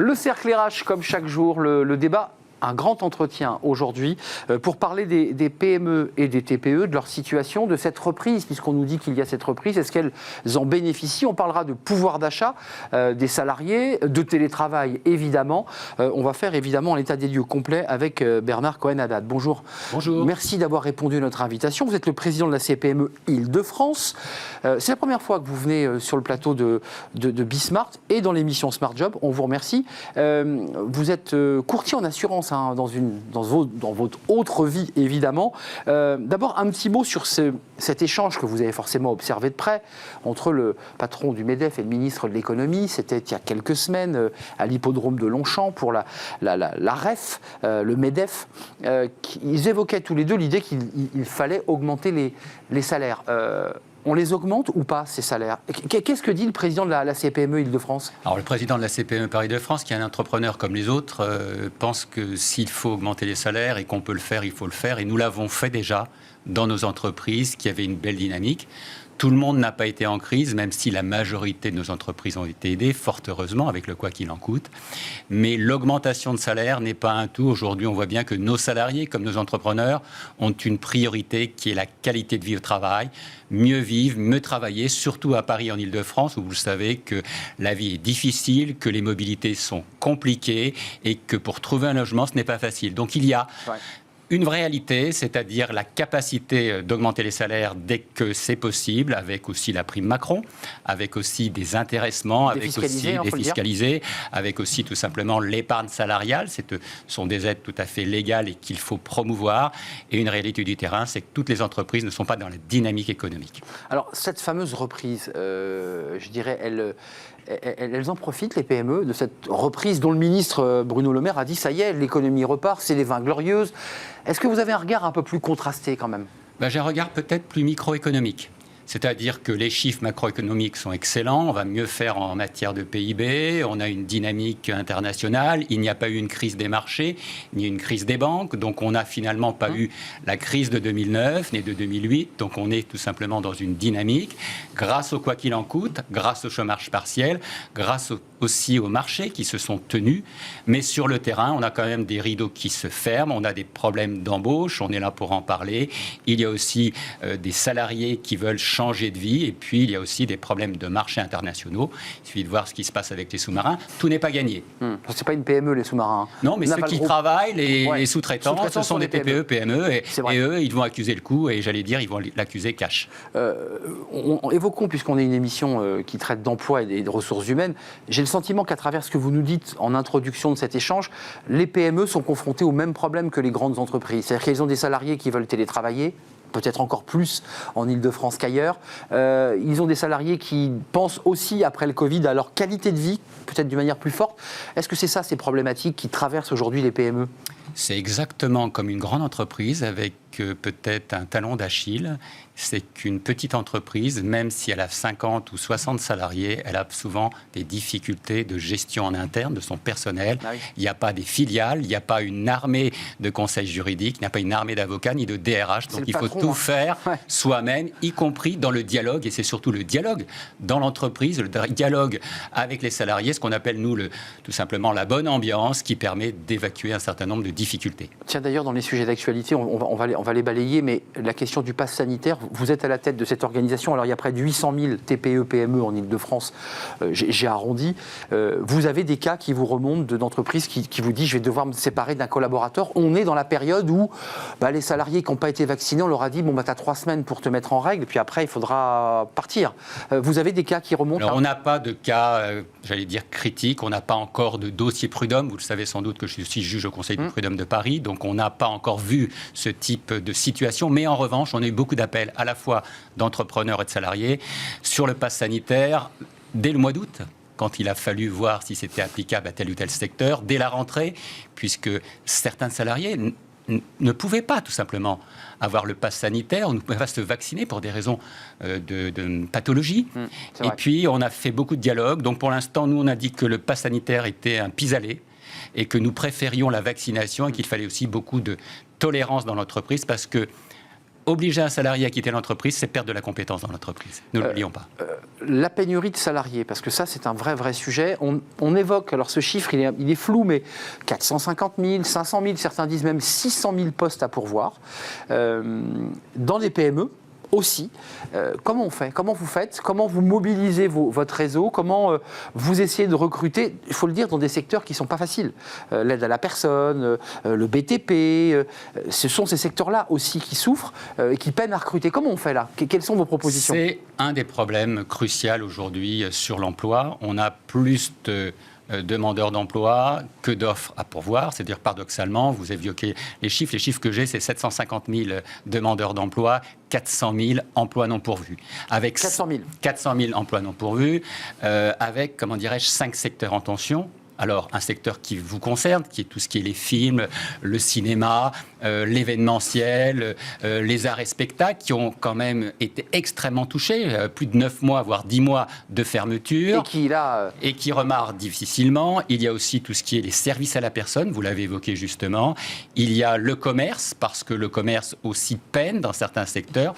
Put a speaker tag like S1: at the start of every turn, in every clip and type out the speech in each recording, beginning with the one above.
S1: Le cercle RH, comme chaque jour, le débat. Un grand entretien aujourd'hui pour parler des PME et des TPE, de leur situation, de cette reprise, puisqu'on nous dit qu'il y a cette reprise. Est-ce qu'elles en bénéficient? On parlera de pouvoir d'achat des salariés, de télétravail, évidemment. On va faire évidemment l'état des lieux complet avec Bernard Cohen-Haddad. Bonjour.
S2: Bonjour.
S1: Merci d'avoir répondu à notre invitation. Vous êtes le président de la CPME Île-de-France. C'est la première fois que vous venez sur le plateau de Bismart et dans l'émission Smart Job. On vous remercie. Vous êtes courtier en assurance dans votre autre vie, évidemment. D'abord, un petit mot sur cet échange que vous avez forcément observé de près entre le patron du MEDEF et le ministre de l'économie. C'était il y a quelques semaines à l'hippodrome de Longchamp pour la REF, le MEDEF. Ils évoquaient tous les deux l'idée qu'il fallait augmenter les salaires. On les augmente ou pas, ces salaires? Qu'est-ce que dit le président de la CPME Île-de-France?
S2: Alors, le président de la CPME Paris-de-France, qui est un entrepreneur comme les autres, pense que s'il faut augmenter les salaires et qu'on peut le faire, il faut le faire. Et nous l'avons fait déjà dans nos entreprises qui avaient une belle dynamique. Tout le monde n'a pas été en crise, même si la majorité de nos entreprises ont été aidées, fort heureusement, avec le quoi qu'il en coûte. Mais l'augmentation de salaire n'est pas un tout. Aujourd'hui, on voit bien que nos salariés, comme nos entrepreneurs, ont une priorité qui est la qualité de vie au travail. Mieux vivre, mieux travailler, surtout à Paris, en Île-de-France, où vous savez que la vie est difficile, que les mobilités sont compliquées et que pour trouver un logement, ce n'est pas facile. Donc, il y a... Ouais. Une réalité, c'est-à-dire la capacité d'augmenter les salaires dès que c'est possible, avec aussi la prime Macron, avec aussi des intéressements, avec aussi défiscalisés, avec aussi tout simplement l'épargne salariale. Ce sont des aides tout à fait légales et qu'il faut promouvoir. Et une réalité du terrain, c'est que toutes les entreprises ne sont pas dans la dynamique économique.
S1: Alors, cette fameuse reprise, je dirais, elles en profitent, les PME, de cette reprise dont le ministre Bruno Le Maire a dit « ça y est, l'économie repart, c'est les 20 glorieuses ». Est-ce que vous avez un regard un peu plus contrasté quand même?
S2: J'ai un regard peut-être plus microéconomique. C'est-à-dire que les chiffres macroéconomiques sont excellents, on va mieux faire en matière de PIB, on a une dynamique internationale, il n'y a pas eu une crise des marchés, ni une crise des banques, donc on n'a finalement pas eu la crise de 2009, ni de 2008, donc on est tout simplement dans une dynamique, grâce au quoi qu'il en coûte, grâce au chômage partiel, grâce aussi aux marchés qui se sont tenus, mais sur le terrain, on a quand même des rideaux qui se ferment, on a des problèmes d'embauche, on est là pour en parler, il y a aussi des salariés qui veulent changer de vie, et puis il y a aussi des problèmes de marchés internationaux. Il suffit de voir ce qui se passe avec les sous-marins. Tout n'est pas gagné.
S1: C'est pas une PME, les sous-marins.
S2: Non, mais ceux qui travaillent, les sous-traitants, ce sont des TPE, PME, et eux, ils vont accuser le coup, et j'allais dire, ils vont l'accuser cash.
S1: Évoquons, puisqu'on est une émission qui traite d'emploi et de ressources humaines, j'ai le sentiment qu'à travers ce que vous nous dites en introduction de cet échange, les PME sont confrontées au même problème que les grandes entreprises. C'est-à-dire qu'elles ont des salariés qui veulent télétravailler, peut-être encore plus en Île-de-France qu'ailleurs. Ils ont des salariés qui pensent aussi, après le Covid, à leur qualité de vie, peut-être d'une manière plus forte. Est-ce que c'est ça, ces problématiques qui traversent aujourd'hui les PME?
S2: C'est exactement comme une grande entreprise avec peut-être un talon d'Achille. C'est qu'une petite entreprise, même si elle a 50 ou 60 salariés, elle a souvent des difficultés de gestion en interne de son personnel. Ah oui. Il n'y a pas des filiales, il n'y a pas une armée de conseils juridiques, il n'y a pas une armée d'avocats ni de DRH. Donc il faut tout faire soi-même, y compris dans le dialogue. Et c'est surtout le dialogue dans l'entreprise, le dialogue avec les salariés, ce qu'on appelle, nous, tout simplement la bonne ambiance qui permet d'évacuer un certain nombre de difficultés.
S1: Tiens, d'ailleurs, dans les sujets d'actualité, on va les balayer, mais la question du pass sanitaire, vous êtes à la tête de cette organisation. Alors, il y a près de 800 000 TPE, PME en Île-de-France. J'ai arrondi. Vous avez des cas qui vous remontent d'entreprises qui vous disent « je vais devoir me séparer d'un collaborateur ». On est dans la période où les salariés qui n'ont pas été vaccinés, on leur a dit « bon, tu as 3 semaines pour te mettre en règle, puis après, il faudra partir ». Vous avez des cas qui remontent?
S2: Alors, on n'a pas de cas, j'allais dire, critiques. On n'a pas encore de dossier prud'homme. Vous le savez sans doute que je suis aussi juge au Conseil du prud'homme de Paris. Donc, on n'a pas encore vu ce type de situation. Mais en revanche, on a eu beaucoup d'appels à la fois d'entrepreneurs et de salariés sur le pass sanitaire dès le mois d'août, quand il a fallu voir si c'était applicable à tel ou tel secteur, dès la rentrée, puisque certains salariés ne pouvaient pas tout simplement avoir le pass sanitaire, on ne pouvait pas se vacciner pour des raisons de pathologie. Et puis, on a fait beaucoup de dialogues. Donc, pour l'instant, nous, on a dit que le pass sanitaire était un pis-aller et que nous préférions la vaccination et qu'il fallait aussi beaucoup de tolérance dans l'entreprise parce que obliger un salarié à quitter l'entreprise, c'est perdre de la compétence dans l'entreprise. Ne l'oublions pas.
S1: La pénurie de salariés, parce que ça, c'est un vrai sujet. On évoque, alors ce chiffre, il est flou, mais 450 000, 500 000, certains disent même 600 000 postes à pourvoir. Dans les PME, aussi. Comment on fait? Comment vous faites? Comment vous mobilisez votre réseau? Comment vous essayez de recruter, il faut le dire, dans des secteurs qui ne sont pas faciles? L'aide à la personne, le BTP, ce sont ces secteurs-là aussi qui souffrent et qui peinent à recruter. Comment on fait là? Quelles sont vos propositions?
S2: C'est un des problèmes cruciaux aujourd'hui sur l'emploi. On a plus de demandeurs d'emploi que d'offres à pourvoir. C'est-à-dire, paradoxalement, vous évoquez les chiffres. Les chiffres que j'ai, c'est 750 000 demandeurs d'emploi, 400 000 emplois non pourvus. Avec
S1: 400 000.
S2: 400 000 emplois non pourvus, avec, comment dirais-je, 5 secteurs en tension. Alors, un secteur qui vous concerne, qui est tout ce qui est les films, le cinéma, l'événementiel, les arts et spectacles, qui ont quand même été extrêmement touchés, plus de 9 mois, voire 10 mois de fermeture. Et qui remarrent difficilement. Il y a aussi tout ce qui est les services à la personne, vous l'avez évoqué justement. Il y a le commerce, parce que le commerce aussi peine dans certains secteurs.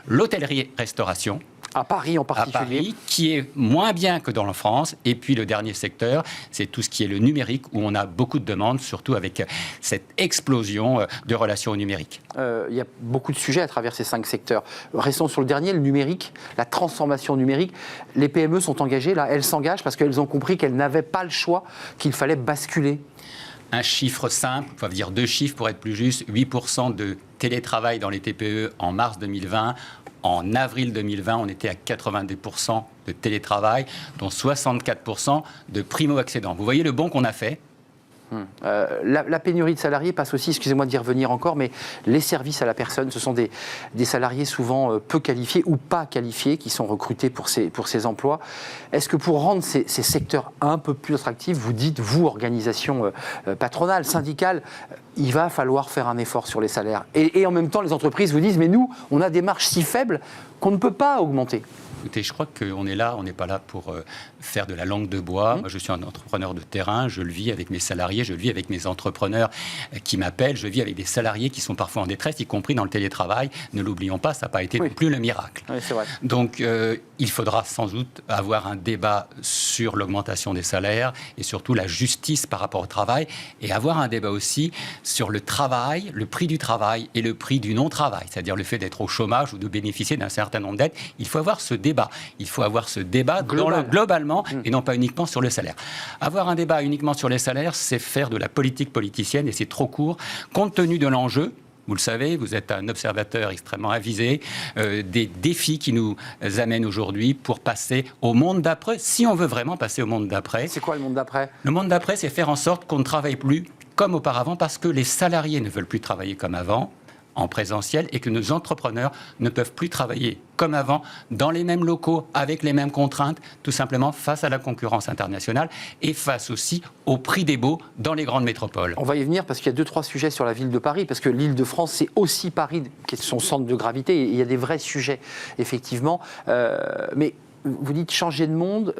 S2: L'hôtellerie-restauration.
S1: À Paris en particulier.
S2: À Paris, qui est moins bien que dans la France. Et puis le dernier secteur, c'est tout ce qui est le numérique, où on a beaucoup de demandes, surtout avec cette explosion de relations au numérique.
S1: Il y a beaucoup de sujets à travers ces 5 secteurs. Restons sur le dernier, le numérique, la transformation numérique. Les PME sont engagées, là, elles s'engagent parce qu'elles ont compris qu'elles n'avaient pas le choix, qu'il fallait basculer.
S2: Un chiffre simple, on va dire 2 chiffres pour être plus juste, 8% de télétravail dans les TPE en mars 2020. En avril 2020, on était à 90% de télétravail, dont 64% de primo-accédants. Vous voyez le bond qu'on a fait?
S1: La pénurie de salariés passe aussi, excusez-moi d'y revenir encore, mais les services à la personne, ce sont des salariés souvent peu qualifiés ou pas qualifiés qui sont recrutés pour ces emplois. Est-ce que pour rendre ces secteurs un peu plus attractifs, vous dites, vous, organisation patronale, syndicale, il va falloir faire un effort sur les salaires? Et en même temps, les entreprises vous disent, mais nous, on a des marges si faibles qu'on ne peut pas augmenter.
S2: Écoutez, je crois qu'on est là, on n'est pas là pour faire de la langue de bois. Moi, je suis un entrepreneur de terrain, je le vis avec mes salariés, je le vis avec mes entrepreneurs qui m'appellent, je le vis avec des salariés qui sont parfois en détresse, y compris dans le télétravail. Ne l'oublions pas, ça n'a pas été non plus le miracle.
S1: Oui, c'est vrai.
S2: Donc, il faudra sans doute avoir un débat sur l'augmentation des salaires et surtout la justice par rapport au travail, et avoir un débat aussi sur le travail, le prix du travail et le prix du non-travail, c'est-à-dire le fait d'être au chômage ou de bénéficier d'un certain nombre d'aides. Il faut avoir ce débat. Il faut avoir ce débat globalement et non pas uniquement sur le salaire. Avoir un débat uniquement sur les salaires, c'est faire de la politique politicienne et c'est trop court, compte tenu de l'enjeu. Vous le savez, vous êtes un observateur extrêmement avisé des défis qui nous amènent aujourd'hui pour passer au monde d'après, si on veut vraiment passer au monde d'après.
S1: C'est quoi le monde d'après?
S2: Le monde d'après, c'est faire en sorte qu'on ne travaille plus comme auparavant parce que les salariés ne veulent plus travailler comme avant, en présentiel, et que nos entrepreneurs ne peuvent plus travailler comme avant, dans les mêmes locaux, avec les mêmes contraintes, tout simplement face à la concurrence internationale et face aussi au prix des baux dans les grandes métropoles.
S1: On va y venir parce qu'il y a 2-3 sujets sur la ville de Paris, parce que l'Île-de-France, c'est aussi Paris qui est son centre de gravité, et il y a des vrais sujets, effectivement. Mais vous dites changer de monde,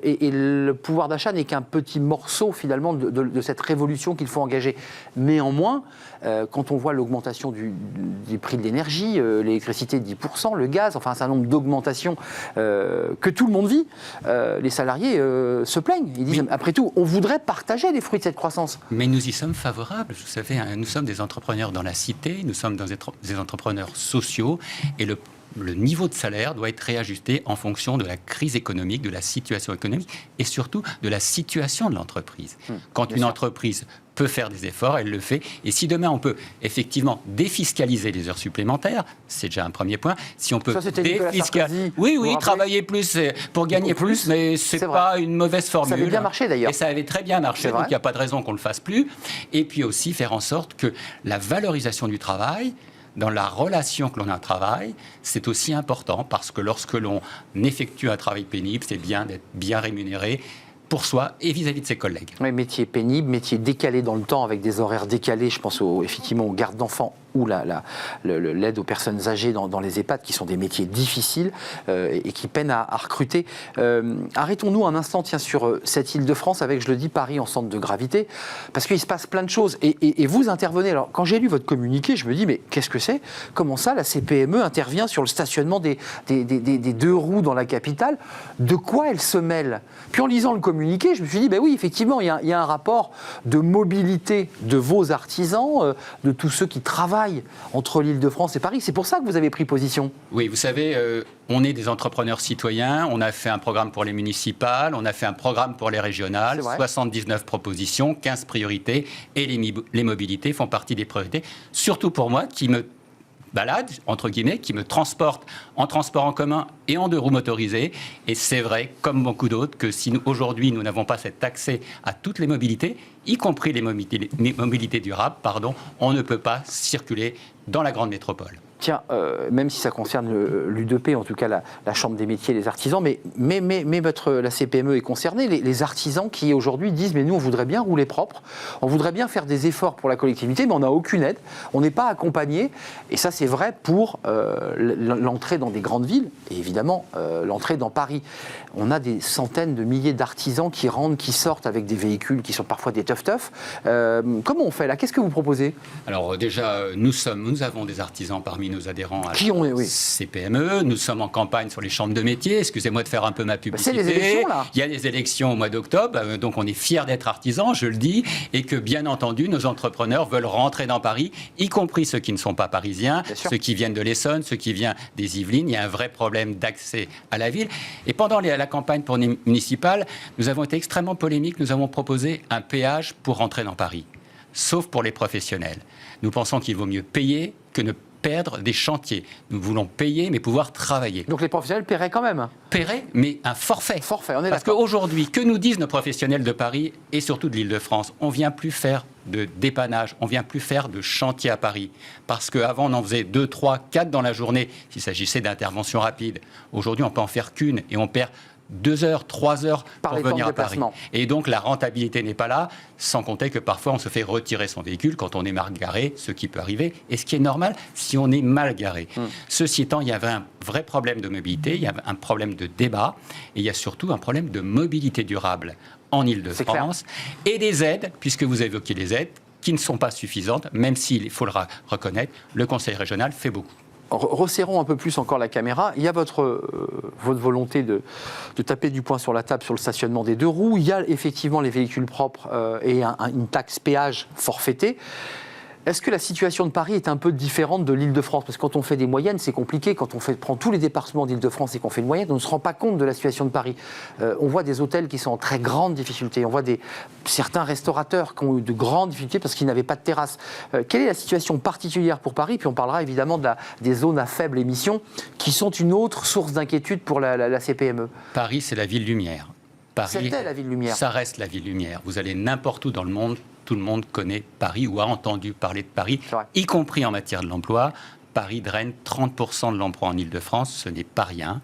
S1: et le pouvoir d'achat n'est qu'un petit morceau finalement de cette révolution qu'il faut engager. Néanmoins, quand on voit l'augmentation du prix de l'énergie, l'électricité de 10%, le gaz, enfin un certain nombre d'augmentations que tout le monde vit, les salariés se plaignent. Ils disent, après tout, on voudrait partager les fruits de cette croissance.
S2: Mais nous y sommes favorables. Vous savez, nous sommes des entrepreneurs dans la cité, nous sommes des entrepreneurs sociaux, et le niveau de salaire doit être réajusté en fonction de la crise économique, de la situation économique et surtout de la situation de l'entreprise. Quand une entreprise peut faire des efforts, elle le fait. Et si demain on peut effectivement défiscaliser les heures supplémentaires, c'est déjà un premier point. Si on peut
S1: défiscaliser,
S2: travailler plus pour gagner plus, mais c'est pas une mauvaise formule.
S1: Ça avait bien marché d'ailleurs.
S2: Et ça avait très bien marché, donc il n'y a pas de raison qu'on le fasse plus. Et puis aussi faire en sorte que la valorisation du travail, dans la relation que l'on a au travail, c'est aussi important parce que lorsque l'on effectue un travail pénible, c'est bien d'être bien rémunéré pour soi et vis-à-vis de ses collègues.
S1: Oui, métier pénible, métier décalé dans le temps avec des horaires décalés, je pense effectivement aux gardes d'enfants ou l'aide aux personnes âgées dans les EHPAD, qui sont des métiers difficiles et qui peinent à recruter. Arrêtons-nous un instant sur cette Île-de-France avec, je le dis, Paris en centre de gravité, parce qu'il se passe plein de choses. Et vous intervenez. Alors, quand j'ai lu votre communiqué, je me dis, mais qu'est-ce que c'est? Comment ça, la CPME intervient sur le stationnement des 2 roues dans la capitale? De quoi elle se mêle? Puis en lisant le communiqué, je me suis dit, ben oui, effectivement, il y a un rapport de mobilité de vos artisans, de tous ceux qui travaillent entre l'Île-de-France et Paris. C'est pour ça que vous avez pris position.
S2: Oui, vous savez, on est des entrepreneurs citoyens, on a fait un programme pour les municipales, on a fait un programme pour les régionales, 79 propositions, 15 priorités, et les mobilités font partie des priorités, surtout pour moi qui me balade, entre guillemets, qui me transporte en transport en commun et en 2 roues motorisées. Et c'est vrai, comme beaucoup d'autres, que si aujourd'hui nous n'avons pas cet accès à toutes les mobilités, y compris les mobilités durables, on ne peut pas circuler dans la grande métropole.
S1: Tiens, même si ça concerne l'U2P, en tout cas la Chambre des métiers et les artisans, mais la CPME est concernée, les artisans qui aujourd'hui disent, mais nous on voudrait bien rouler propre, on voudrait bien faire des efforts pour la collectivité, mais on n'a aucune aide, on n'est pas accompagné, et ça c'est vrai pour l'entrée dans des grandes villes, et évidemment l'entrée dans Paris. On a des centaines de milliers d'artisans qui rentrent, qui sortent avec des véhicules qui sont parfois des teuf-teuf. Comment on fait là? Qu'est-ce que vous proposez?
S2: Alors déjà, nous avons des artisans parmi nos adhérents à
S1: la
S2: CPME. Nous sommes en campagne sur les chambres de métiers. Excusez-moi de faire un peu ma publicité.
S1: C'est les élections, là.
S2: Il y a les élections au mois d'octobre, donc on est fiers d'être artisans, je le dis, et que bien entendu, nos entrepreneurs veulent rentrer dans Paris, y compris ceux qui ne sont pas parisiens, ceux qui viennent de l'Essonne, ceux qui viennent des Yvelines. Il y a un vrai problème d'accès à la ville. Et pendant la campagne pour les municipales, nous avons été extrêmement polémiques. Nous avons proposé un péage pour rentrer dans Paris, sauf pour les professionnels. Nous pensons qu'il vaut mieux payer que ne perdre des chantiers. Nous voulons payer, mais pouvoir travailler.
S1: Donc les professionnels paieraient quand même?
S2: Paieraient, mais un forfait.
S1: Forfait, on est
S2: Parce qu'aujourd'hui, que nous disent nos professionnels de Paris et surtout de l'Île-de-France? On ne vient plus faire de dépannage, on ne vient plus faire de chantier à Paris. Parce qu'avant, on en faisait 2, 3, 4 dans la journée, s'il s'agissait d'interventions rapides. Aujourd'hui, on peut en faire qu'une et on perd 2 heures, 3 heures pour venir à Paris. Et donc la rentabilité n'est pas là, sans compter que parfois on se fait retirer son véhicule quand on est mal garé, ce qui peut arriver, et ce qui est normal si on est mal garé. Ceci étant, il y avait un vrai problème de mobilité, il y avait un problème de débat, et il y a surtout un problème de mobilité durable en Île-de-France, et des aides, puisque vous évoquez les aides, qui ne sont pas suffisantes, même s'il faut le reconnaître, le Conseil régional fait beaucoup.
S1: Resserrons un peu plus encore la caméra. Il y a votre volonté de taper du poing sur la table sur le stationnement des 2 roues. Il y a effectivement les véhicules propres et une taxe péage forfaitée. Est-ce que la situation de Paris est un peu différente de l'Île-de-France? Parce que quand on fait des moyennes, c'est compliqué. Quand on prend tous les départements d'Île-de-France et qu'on fait une moyenne, on ne se rend pas compte de la situation de Paris. On voit des hôtels qui sont en très grande difficulté. On voit certains restaurateurs qui ont eu de grandes difficultés parce qu'ils n'avaient pas de terrasse. Quelle est la situation particulière pour Paris? Puis on parlera évidemment des zones à faible émission qui sont une autre source d'inquiétude pour la CPME.
S2: Paris, c'est la ville lumière.
S1: C'était la ville lumière.
S2: Ça reste la ville lumière. Vous allez n'importe où dans le monde, tout le monde connaît Paris ou a entendu parler de Paris, y compris en matière de l'emploi. Paris draine 30% de l'emploi en Île-de-France, ce n'est pas rien.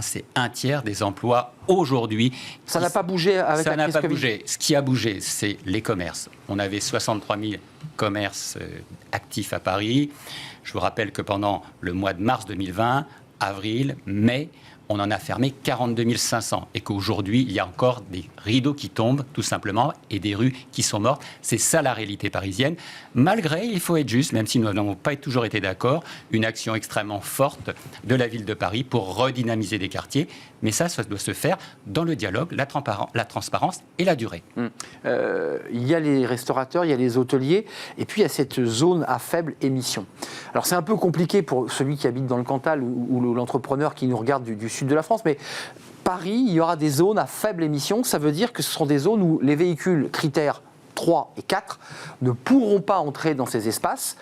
S2: C'est 1/3 des emplois aujourd'hui.
S1: Ça n'a pas bougé avec la crise Covid? Ça n'a pas
S2: bougé. Ce qui a bougé, c'est les commerces. On avait 63 000 commerces actifs à Paris. Je vous rappelle que pendant le mois de mars 2020, avril, mai, on en a fermé 42 500 et qu'aujourd'hui, il y a encore des rideaux qui tombent, tout simplement, et des rues qui sont mortes. C'est ça la réalité parisienne. Malgré, il faut être juste, même si nous n'avons pas toujours été d'accord, une action extrêmement forte de la ville de Paris pour redynamiser des quartiers. Mais ça doit se faire dans le dialogue, la transparence et la durée.
S1: Il y a les restaurateurs, il y a les hôteliers, et puis il y a cette zone à faible émission. Alors c'est un peu compliqué pour celui qui habite dans le Cantal ou l'entrepreneur qui nous regarde du sud de la France, mais Paris, il y aura des zones à faible émission. Ça veut dire que ce seront des zones où les véhicules critères 3 et 4 ne pourront pas entrer dans ces espaces.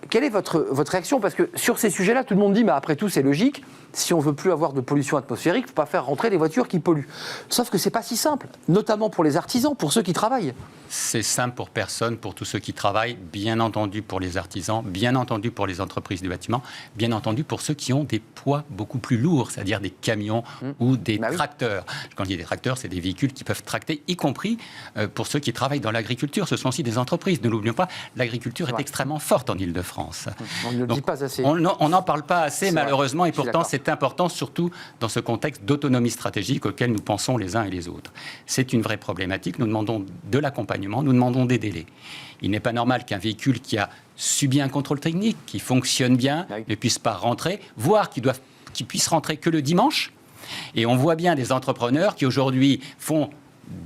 S1: Quelle est votre réaction? Parce que sur ces sujets-là, tout le monde dit, mais après tout, c'est logique. Si on ne veut plus avoir de pollution atmosphérique, il ne faut pas faire rentrer des voitures qui polluent. Sauf que ce n'est pas si simple, notamment pour les artisans, pour ceux qui travaillent.
S2: C'est simple pour personne, pour tous ceux qui travaillent, bien entendu pour les artisans, bien entendu pour les entreprises du bâtiment, bien entendu pour ceux qui ont des poids beaucoup plus lourds, c'est-à-dire des camions ou des tracteurs. Quand je dis des tracteurs, c'est des véhicules qui peuvent tracter, y compris pour ceux qui travaillent dans l'agriculture. Ce sont aussi des entreprises. Ne l'oublions pas, l'agriculture est extrêmement forte en Île-de-France. France.
S1: On ne le dit pas assez.
S2: On n'en parle pas assez, malheureusement, et
S1: Je suis
S2: pourtant
S1: d'accord.
S2: c'est important, surtout dans ce contexte d'autonomie stratégique auquel nous pensons les uns et les autres. C'est une vraie problématique. Nous demandons de l'accompagnement, nous demandons des délais. Il n'est pas normal qu'un véhicule qui a subi un contrôle technique, qui fonctionne bien,
S1: Oui.
S2: ne puisse pas rentrer, voire qu'il puisse rentrer que le dimanche. Et on voit bien des entrepreneurs qui aujourd'hui font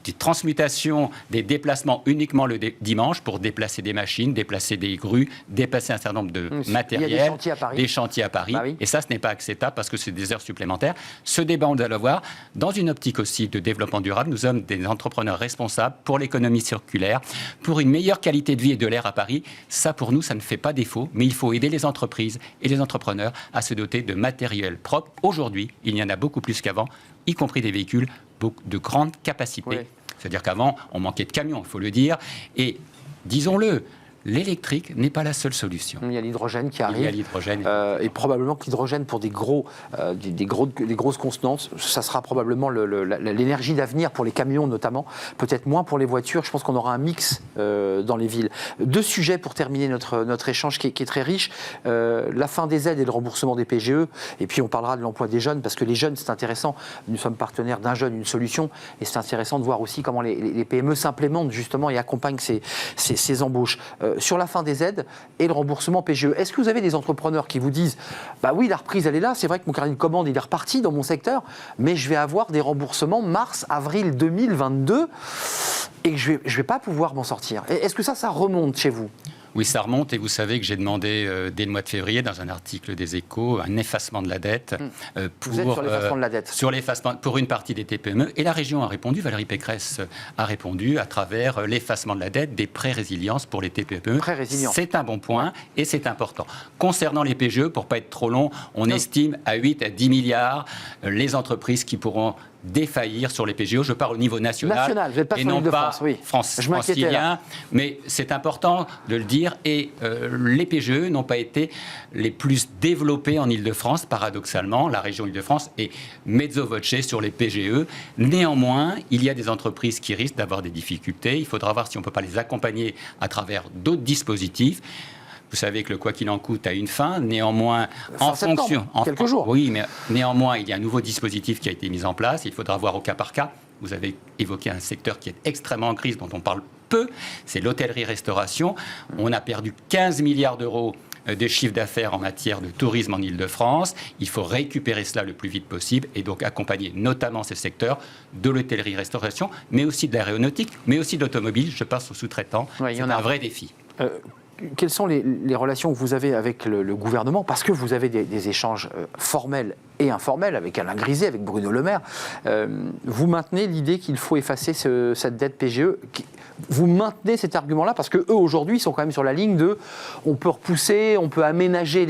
S2: des transmutations, des déplacements uniquement le dimanche pour déplacer des machines, déplacer des grues, déplacer un certain nombre de matériel.
S1: Il y a des chantiers à Paris.
S2: Des chantiers à Paris.
S1: Bah oui.
S2: Et ça, ce n'est pas acceptable parce que c'est des heures supplémentaires. Ce débat, on doit le voir. Dans une optique aussi de développement durable, nous sommes des entrepreneurs responsables pour l'économie circulaire, pour une meilleure qualité de vie et de l'air à Paris. Ça, pour nous, ça ne fait pas défaut, mais il faut aider les entreprises et les entrepreneurs à se doter de matériel propre. Aujourd'hui, il y en a beaucoup plus qu'avant, y compris des véhicules de grande capacité.
S1: Oui.
S2: C'est-à-dire qu'avant, on manquait de camions, il faut le dire. Et disons-le, l'électrique n'est pas la seule solution.
S1: Il y a l'hydrogène qui arrive.
S2: Il y a l'hydrogène.
S1: Et probablement que l'hydrogène, pour des grosses constantes, ça sera probablement l'énergie d'avenir pour les camions notamment, peut-être moins pour les voitures. Je pense qu'on aura un mix dans les villes. Deux sujets pour terminer notre échange qui est très riche. La fin des aides et le remboursement des PGE. Et puis on parlera de l'emploi des jeunes, parce que les jeunes, c'est intéressant. Nous sommes partenaires d'un jeune, une solution. Et c'est intéressant de voir aussi comment les PME s'implémentent justement et accompagnent ces embauches. Sur la fin des aides et le remboursement PGE. Est-ce que vous avez des entrepreneurs qui vous disent « Bah oui, la reprise, elle est là, c'est vrai que mon carnet de commande, il est reparti dans mon secteur, mais je vais avoir des remboursements mars, avril 2022 et je vais pas pouvoir m'en sortir ». Est-ce que ça remonte chez vous ?
S2: Oui, ça remonte et vous savez que j'ai demandé dès le mois de février, dans un article des Échos, un effacement de la dette.
S1: Vous êtes sur l'effacement de la dette.
S2: Sur l'effacement pour une partie des TPME. Et la région a répondu, Valérie Pécresse a répondu à travers l'effacement de la dette des prêts résilience pour les TPME.
S1: Prêts résilience.
S2: C'est un bon point et c'est important. Concernant les PGE, pour ne pas être trop long, on estime à 8 à 10 milliards les entreprises qui pourront défaillir sur les PGE. Je parle au niveau national,
S1: vous n'êtes pas
S2: et
S1: sur
S2: non
S1: l'île de
S2: pas
S1: France, oui. Je m'inquiétais,
S2: francilien,
S1: là.
S2: mais c'est important de le dire. Et les PGE n'ont pas été les plus développés en Île-de-France, paradoxalement. La région Île-de-France est mezzo voce sur les PGE. Néanmoins, il y a des entreprises qui risquent d'avoir des difficultés. Il faudra voir si on ne peut pas les accompagner à travers d'autres dispositifs. Vous savez que le quoi qu'il en coûte a une fin. Néanmoins,
S1: quelques jours.
S2: Oui, mais néanmoins, il y a un nouveau dispositif qui a été mis en place. Il faudra voir au cas par cas. Vous avez évoqué un secteur qui est extrêmement en crise, dont on parle peu. C'est l'hôtellerie-restauration. On a perdu 15 milliards d'euros de chiffre d'affaires en matière de tourisme en Île-de-France. Il faut récupérer cela le plus vite possible et donc accompagner notamment ces secteurs de l'hôtellerie-restauration, mais aussi de l'aéronautique, mais aussi de l'automobile. Je passe aux sous-traitants.
S1: Oui,
S2: c'est un vrai défi.
S1: Quelles sont les relations que vous avez avec le gouvernement ? Parce que vous avez des échanges formels et informels avec Alain Griset, avec Bruno Le Maire. Vous maintenez l'idée qu'il faut effacer cette dette PGE. Vous maintenez cet argument-là parce qu'eux, aujourd'hui, sont quand même sur la ligne de on peut repousser, on peut aménager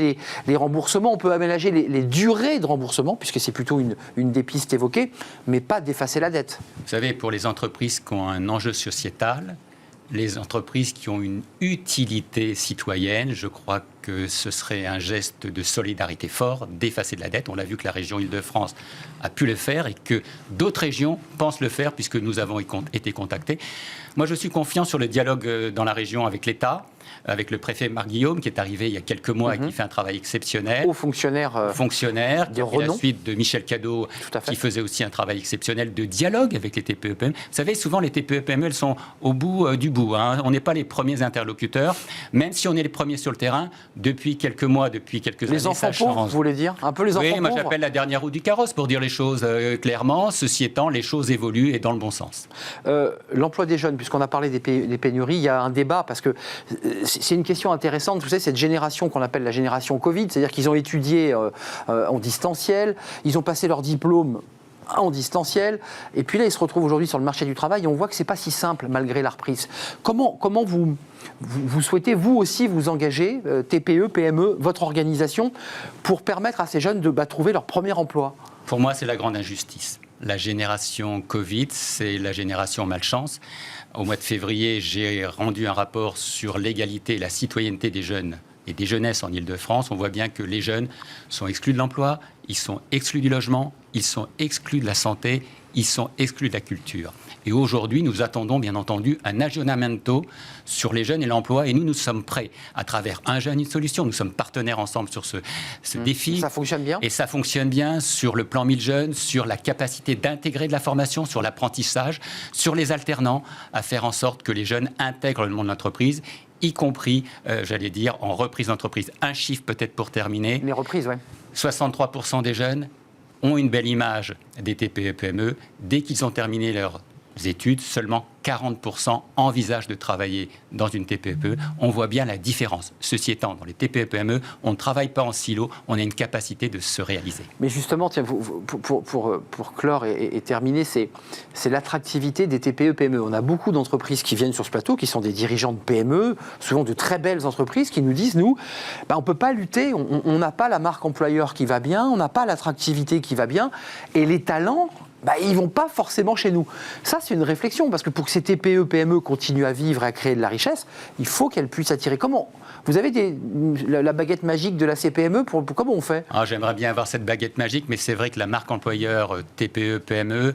S1: les remboursements, on peut aménager les durées de remboursement, puisque c'est plutôt une des pistes évoquées, mais pas d'effacer la dette.
S2: Vous savez, pour les entreprises qui ont un enjeu sociétal, les entreprises qui ont une utilité citoyenne, je crois que ce serait un geste de solidarité fort d'effacer de la dette. On l'a vu que la région Île-de-France a pu le faire et que d'autres régions pensent le faire puisque nous avons été contactés. Moi, je suis confiant sur le dialogue dans la région avec l'État, avec le préfet Marc Guillaume qui est arrivé il y a quelques mois et qui fait un travail exceptionnel.
S1: Haut fonctionnaire
S2: qui a pris la suite de Michel Cadot qui faisait aussi un travail exceptionnel de dialogue avec les TPE-PME. Vous savez, souvent les TPE-PME, elles sont au bout du bout. On n'est pas les premiers interlocuteurs, même si on est les premiers sur le terrain. Depuis quelques mois, depuis quelques années,
S1: les enfants pauvres, vous voulez dire ? Un peu les enfants pauvres ?
S2: Oui, moi j'appelle la dernière roue du carrosse pour dire les choses clairement. Ceci étant, les choses évoluent et dans le bon sens.
S1: L'emploi des jeunes, puisqu'on a parlé des pénuries, il y a un débat parce que c'est une question intéressante. Vous savez, cette génération qu'on appelle la génération Covid, c'est-à-dire qu'ils ont étudié en distanciel, ils ont passé leur diplôme en distanciel, et puis là, ils se retrouvent aujourd'hui sur le marché du travail et on voit que c'est pas si simple malgré la reprise. Comment vous souhaitez, vous aussi, vous engager, TPE, PME, votre organisation, pour permettre à ces jeunes de trouver leur premier emploi ?
S2: Pour moi, c'est la grande injustice. La génération Covid, c'est la génération malchance. Au mois de février, j'ai rendu un rapport sur l'égalité et la citoyenneté des jeunes et des jeunesses en Île-de-France. On voit bien que les jeunes sont exclus de l'emploi, ils sont exclus du logement, ils sont exclus de la santé ils sont exclus de la culture. Et aujourd'hui, nous attendons bien entendu un aggiornamento sur les jeunes et l'emploi. Et nous sommes prêts, à travers Un jeune, une solution. Nous sommes partenaires ensemble sur ce défi.
S1: Ça fonctionne bien ?
S2: Et ça fonctionne bien sur le plan 1000 jeunes, sur la capacité d'intégrer de la formation, sur l'apprentissage, sur les alternants, à faire en sorte que les jeunes intègrent le monde de l'entreprise, y compris, j'allais dire, en reprise d'entreprise. Un chiffre peut-être pour terminer.
S1: Les reprises, oui.
S2: 63% des jeunes ont une belle image des TPE-PME. Dès qu'ils ont terminé leurs études, seulement 40% envisagent de travailler dans une TPE-PME. On voit bien la différence. Ceci étant, dans les TPE-PME, on ne travaille pas en silo, on a une capacité de se réaliser.
S1: Mais justement, tiens, pour clore et terminer, c'est l'attractivité des TPE-PME. On a beaucoup d'entreprises qui viennent sur ce plateau, qui sont des dirigeants de PME, souvent de très belles entreprises, qui nous disent, nous, on ne peut pas lutter, on n'a pas la marque employeur qui va bien, on n'a pas l'attractivité qui va bien, et les talents, ils ne vont pas forcément chez nous. Ça, c'est une réflexion, parce que pour que ces TPE, PME continuent à vivre et à créer de la richesse, il faut qu'elles puissent attirer. Comment ? Vous avez la baguette magique de la CPME, comment on fait ?
S2: J'aimerais bien avoir cette baguette magique, mais c'est vrai que la marque employeur TPE, PME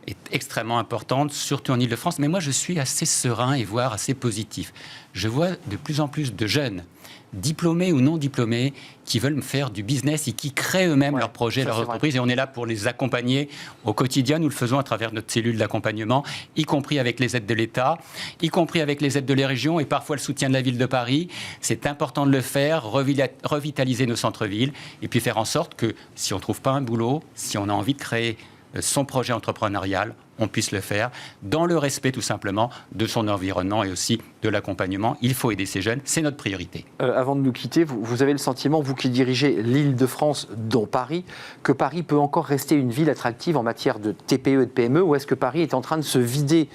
S2: est extrêmement importante, surtout en Ile-de-France. Mais moi, je suis assez serein et voire assez positif. Je vois de plus en plus de jeunes, diplômés ou non diplômés, qui veulent faire du business et qui créent eux-mêmes leurs projets, leur entreprise. Et on est là pour les accompagner au quotidien. Nous le faisons à travers notre cellule d'accompagnement, y compris avec les aides de l'État, y compris avec les aides de les régions et parfois le soutien de la ville de Paris. C'est important de le faire, revitaliser nos centres-villes et puis faire en sorte que si on ne trouve pas un boulot, si on a envie de créer son projet entrepreneurial, on puisse le faire dans le respect tout simplement de son environnement et aussi de l'accompagnement. Il faut aider ces jeunes, c'est notre priorité.
S1: Avant de nous quitter, vous avez le sentiment, vous qui dirigez l'Île-de-France, dont Paris, que Paris peut encore rester une ville attractive en matière de TPE et de PME, ou est-ce que Paris est en train de se vider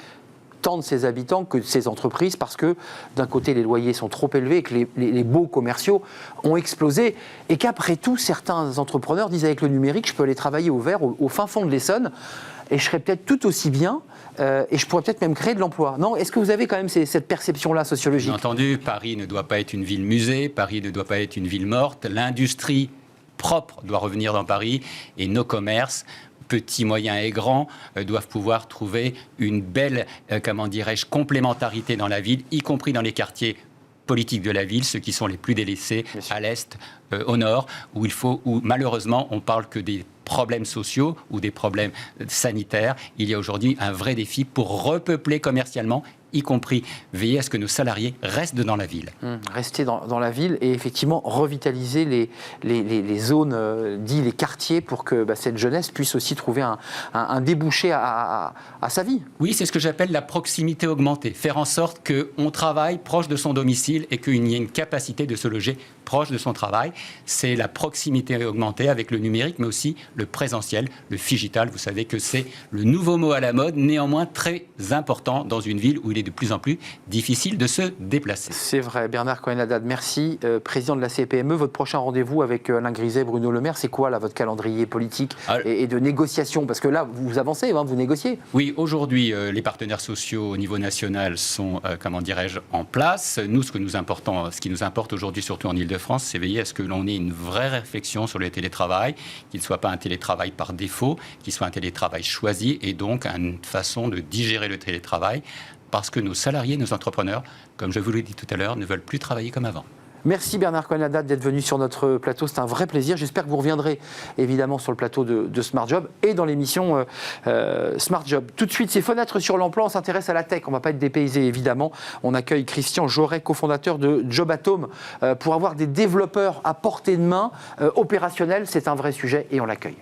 S1: tant de ses habitants que de ses entreprises, parce que d'un côté les loyers sont trop élevés et que les baux commerciaux ont explosé, et qu'après tout certains entrepreneurs disent avec le numérique je peux aller travailler au vert au fin fond de l'Essonne et je serais peut-être tout aussi bien et je pourrais peut-être même créer de l'emploi. Non ? Est-ce que vous avez quand même cette perception-là sociologique ?
S2: Bien entendu, Paris ne doit pas être une ville musée, Paris ne doit pas être une ville morte, l'industrie propre doit revenir dans Paris et nos commerces, petits, moyens et grands, doivent pouvoir trouver une belle, complémentarité dans la ville, y compris dans les quartiers politiques de la ville, ceux qui sont les plus délaissés, à l'est, au nord, où malheureusement on parle que des problèmes sociaux ou des problèmes sanitaires. Il y a aujourd'hui un vrai défi pour repeupler commercialement, y compris veiller à ce que nos salariés restent dans la ville.
S1: Rester dans la ville et effectivement revitaliser les zones, les quartiers, pour que cette jeunesse puisse aussi trouver un débouché à sa vie.
S2: Oui, c'est ce que j'appelle la proximité augmentée. Faire en sorte qu'on travaille proche de son domicile et qu'il y ait une capacité de se loger proche de son travail. C'est la proximité augmentée avec le numérique, mais aussi le présentiel, le phygital. Vous savez que c'est le nouveau mot à la mode, néanmoins très important dans une ville où il est de plus en plus difficile de se déplacer.
S1: C'est vrai. Bernard Cohen-Haddad, merci. Président de la CPME, votre prochain rendez-vous avec Alain Griset, Bruno Le Maire, c'est quoi là, votre calendrier politique et de négociation ? Parce que là, vous avancez, vous négociez.
S2: Oui, aujourd'hui, les partenaires sociaux au niveau national sont, en place. Nous, ce qui nous importe aujourd'hui, surtout en Ile-de-France, c'est veiller à ce que l'on ait une vraie réflexion sur le télétravail, qu'il ne soit pas un télétravail par défaut, qu'il soit un télétravail choisi et donc une façon de digérer le télétravail, parce que nos salariés, nos entrepreneurs, comme je vous l'ai dit tout à l'heure, ne veulent plus travailler comme avant. Merci
S1: Bernard Cohen-Haddad d'être venu sur notre plateau, c'est un vrai plaisir. J'espère que vous reviendrez évidemment sur le plateau de Smart Job et dans l'émission Smart Job. Tout de suite, c'est Fenêtres sur l'emploi, on s'intéresse à la tech, on ne va pas être dépaysé évidemment. On accueille Christian Joret, cofondateur de Jobatome, pour avoir des développeurs à portée de main opérationnels. C'est un vrai sujet et on l'accueille.